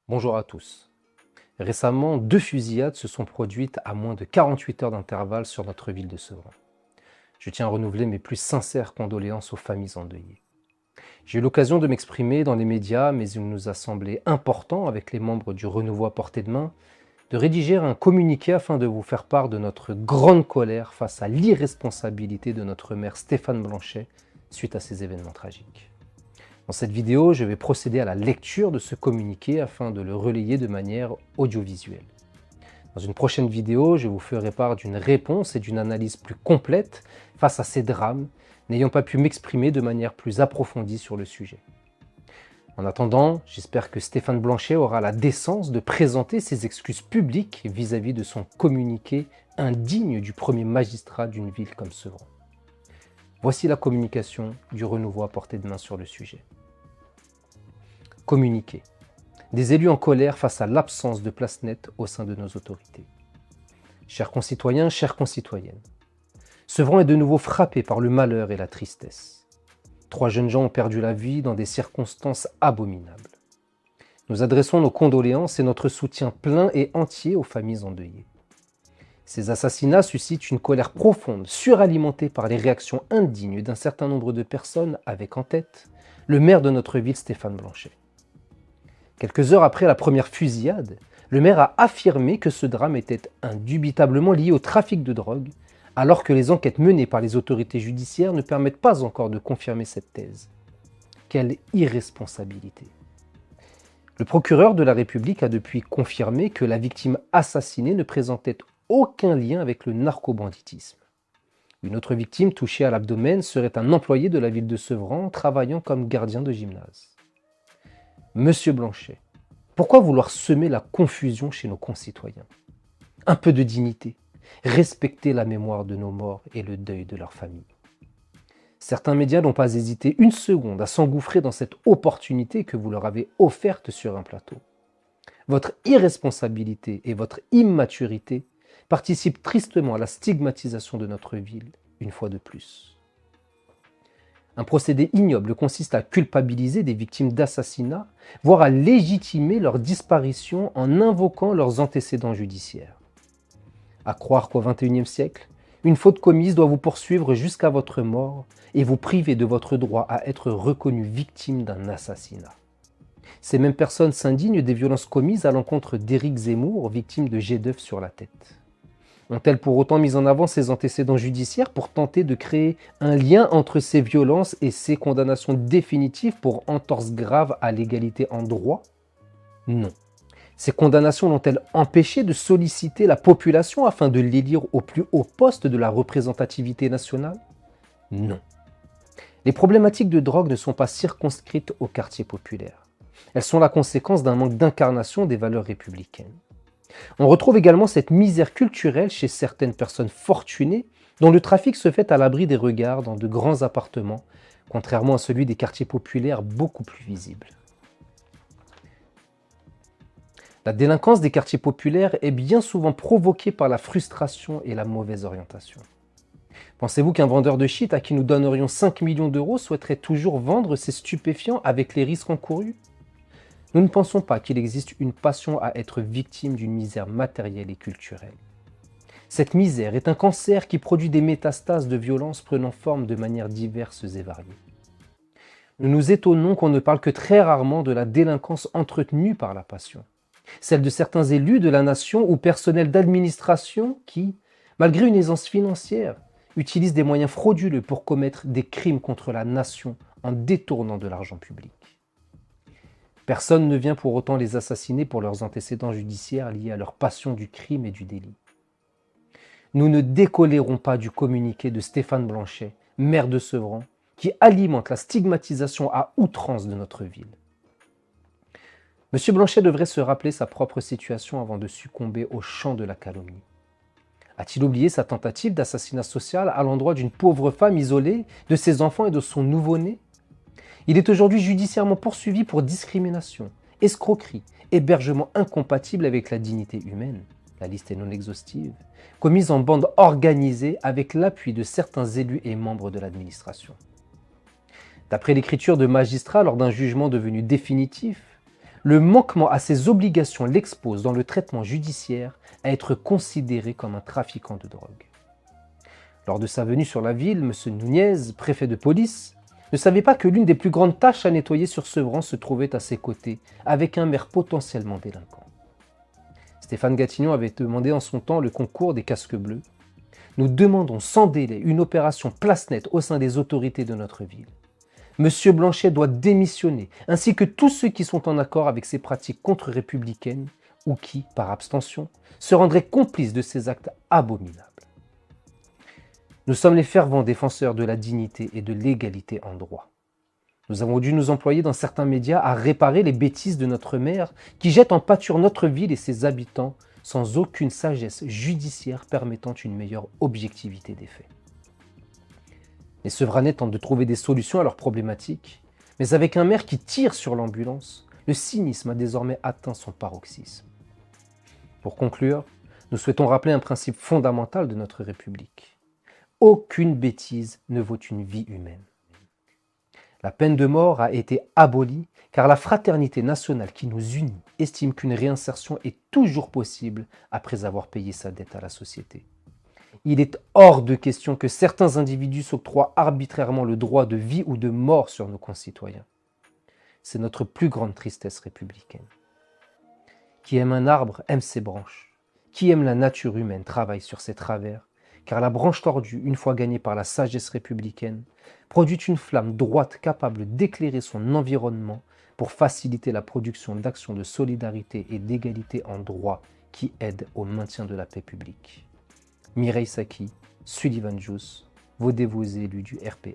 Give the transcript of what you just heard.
Bonjour à tous. Récemment, 2 fusillades se sont produites à moins de 48 heures d'intervalle sur notre ville de Sevran. Je tiens à renouveler mes plus sincères condoléances aux familles endeuillées. J'ai eu l'occasion de m'exprimer dans les médias, mais il nous a semblé important, avec les membres du Renouveau à portée de main, de rédiger un communiqué afin de vous faire part de notre grande colère face à l'irresponsabilité de notre maire Stéphane Blanchet suite à ces événements tragiques. Dans cette vidéo, je vais procéder à la lecture de ce communiqué afin de le relayer de manière audiovisuelle. Dans une prochaine vidéo, je vous ferai part d'une réponse et d'une analyse plus complète face à ces drames, n'ayant pas pu m'exprimer de manière plus approfondie sur le sujet. En attendant, j'espère que Stéphane Blanchet aura la décence de présenter ses excuses publiques vis-à-vis de son communiqué indigne du premier magistrat d'une ville comme Sevran. Voici la communication du Renouveau à portée de main sur le sujet. Communiqué. Des élus en colère face à l'absence de place nette au sein de nos autorités. Chers concitoyens, chères concitoyennes, Sevran est de nouveau frappé par le malheur et la tristesse. 3 jeunes gens ont perdu la vie dans des circonstances abominables. Nous adressons nos condoléances et notre soutien plein et entier aux familles endeuillées. Ces assassinats suscitent une colère profonde, suralimentée par les réactions indignes d'un certain nombre de personnes, avec en tête le maire de notre ville, Stéphane Blanchet. Quelques heures après la première fusillade, le maire a affirmé que ce drame était indubitablement lié au trafic de drogue, alors que les enquêtes menées par les autorités judiciaires ne permettent pas encore de confirmer cette thèse. Quelle irresponsabilité! Le procureur de la République a depuis confirmé que la victime assassinée ne présentait aucun lien avec le narcobanditisme. Une autre victime touchée à l'abdomen serait un employé de la ville de Sevran travaillant comme gardien de gymnase. Monsieur Blanchet, pourquoi vouloir semer la confusion chez nos concitoyens? Un peu de dignité, respecter la mémoire de nos morts et le deuil de leurs familles. Certains médias n'ont pas hésité une seconde à s'engouffrer dans cette opportunité que vous leur avez offerte sur un plateau. Votre irresponsabilité et votre immaturité participent tristement à la stigmatisation de notre ville, une fois de plus. Un procédé ignoble consiste à culpabiliser des victimes d'assassinat, voire à légitimer leur disparition en invoquant leurs antécédents judiciaires. À croire qu'au XXIe siècle, une faute commise doit vous poursuivre jusqu'à votre mort et vous priver de votre droit à être reconnu victime d'un assassinat. Ces mêmes personnes s'indignent des violences commises à l'encontre d'Éric Zemmour, victime de jet d'œufs sur la tête. Ont-elles pour autant mis en avant ses antécédents judiciaires pour tenter de créer un lien entre ces violences et ces condamnations définitives pour entorse grave à l'égalité en droit? Non. Ces condamnations l'ont-elles empêché de solliciter la population afin de l'élire au plus haut poste de la représentativité nationale? Non. Les problématiques de drogue ne sont pas circonscrites aux quartiers populaires. Elles sont la conséquence d'un manque d'incarnation des valeurs républicaines. On retrouve également cette misère culturelle chez certaines personnes fortunées dont le trafic se fait à l'abri des regards dans de grands appartements, contrairement à celui des quartiers populaires beaucoup plus visibles. La délinquance des quartiers populaires est bien souvent provoquée par la frustration et la mauvaise orientation. Pensez-vous qu'un vendeur de shit à qui nous donnerions 5 millions d'euros souhaiterait toujours vendre ses stupéfiants avec les risques encourus? Nous ne pensons pas qu'il existe une passion à être victime d'une misère matérielle et culturelle. Cette misère est un cancer qui produit des métastases de violence prenant forme de manières diverses et variées. Nous nous étonnons qu'on ne parle que très rarement de la délinquance entretenue par la passion, celle de certains élus de la nation ou personnels d'administration qui, malgré une aisance financière, utilisent des moyens frauduleux pour commettre des crimes contre la nation en détournant de l'argent public. Personne ne vient pour autant les assassiner pour leurs antécédents judiciaires liés à leur passion du crime et du délit. Nous ne décolérons pas du communiqué de Stéphane Blanchet, maire de Sevran, qui alimente la stigmatisation à outrance de notre ville. Monsieur Blanchet devrait se rappeler sa propre situation avant de succomber au champ de la calomnie. A-t-il oublié sa tentative d'assassinat social à l'endroit d'une pauvre femme isolée, de ses enfants et de son nouveau-né? Il est aujourd'hui judiciairement poursuivi pour discrimination, escroquerie, hébergement incompatible avec la dignité humaine, la liste est non exhaustive, commise en bande organisée avec l'appui de certains élus et membres de l'administration. D'après l'écriture de magistrats lors d'un jugement devenu définitif, Le manquement à ses obligations l'expose dans le traitement judiciaire à être considéré comme un trafiquant de drogue. Lors de sa venue sur la ville, M. Nunez, préfet de police, ne savait pas que l'une des plus grandes tâches à nettoyer sur Sevran se trouvait à ses côtés, avec un maire potentiellement délinquant. Stéphane Gatignon avait demandé en son temps le concours des casques bleus. Nous demandons sans délai une opération place nette au sein des autorités de notre ville. Monsieur Blanchet doit démissionner, ainsi que tous ceux qui sont en accord avec ces pratiques contre-républicaines ou qui, par abstention, se rendraient complices de ces actes abominables. Nous sommes les fervents défenseurs de la dignité et de l'égalité en droit. Nous avons dû nous employer dans certains médias à réparer les bêtises de notre maire qui jette en pâture notre ville et ses habitants sans aucune sagesse judiciaire permettant une meilleure objectivité des faits. Les Sevranais tentent de trouver des solutions à leurs problématiques, mais avec un maire qui tire sur l'ambulance, le cynisme a désormais atteint son paroxysme. Pour conclure, nous souhaitons rappeler un principe fondamental de notre République. Aucune bêtise ne vaut une vie humaine. La peine de mort a été abolie car la fraternité nationale qui nous unit estime qu'une réinsertion est toujours possible après avoir payé sa dette à la société. Il est hors de question que certains individus s'octroient arbitrairement le droit de vie ou de mort sur nos concitoyens. C'est notre plus grande tristesse républicaine. Qui aime un arbre aime ses branches. Qui aime la nature humaine travaille sur ses travers, car la branche tordue, une fois gagnée par la sagesse républicaine, produit une flamme droite capable d'éclairer son environnement pour faciliter la production d'actions de solidarité et d'égalité en droit qui aident au maintien de la paix publique. Mireille Saki, Sullivan Juice, vos dévots élus du RPM.